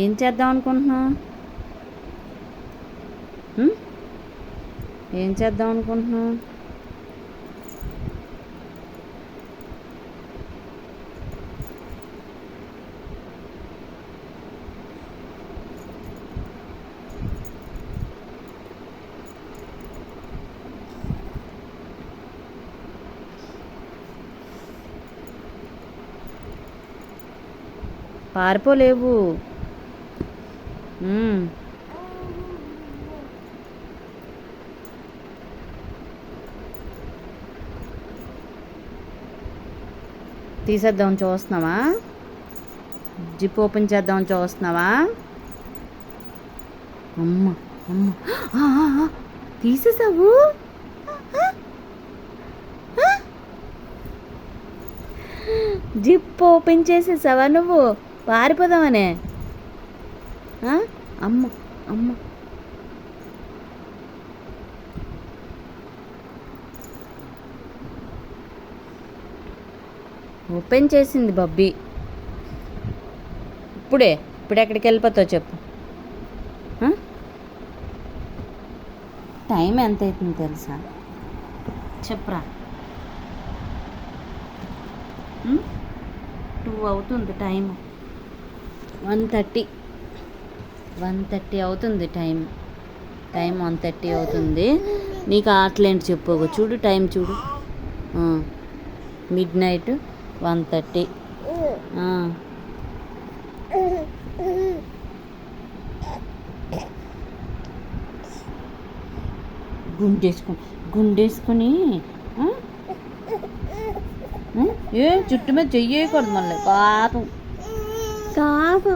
ఏం చేద్దాం అనుకుంటున్నావు? ఏం చేద్దాం అనుకుంటున్నావు? పారిపోలేవు. తీసేద్దాం చూస్తున్నావా? జిప్ ఓపెన్ చేద్దాం చూస్తున్నావా? అమ్మ అమ్మ, తీసేసావు. జిప్ ఓపెన్ చేసేసావా నువ్వు? పారిపోదామనే. అమ్మ అమ్మ, ఓపెన్ చేసింది బబ్బీ. ఇప్పుడు ఎక్కడికి వెళ్ళిపోతావు చెప్పు. టైం ఎంత అవుతుంది తెలుసా? చెప్పరా. 2 అవుతుంది టైం. 1:30 అవుతుంది టైం. 1:30 అవుతుంది. నీకు ఆటలేంటి చెప్పు. చూడు టైం చూడు. మిడ్నైట్ 1:30. గుండేసుకొని ఏ చుట్టు మీద చెయ్యకూడదు మళ్ళీ. పాపం కాదు.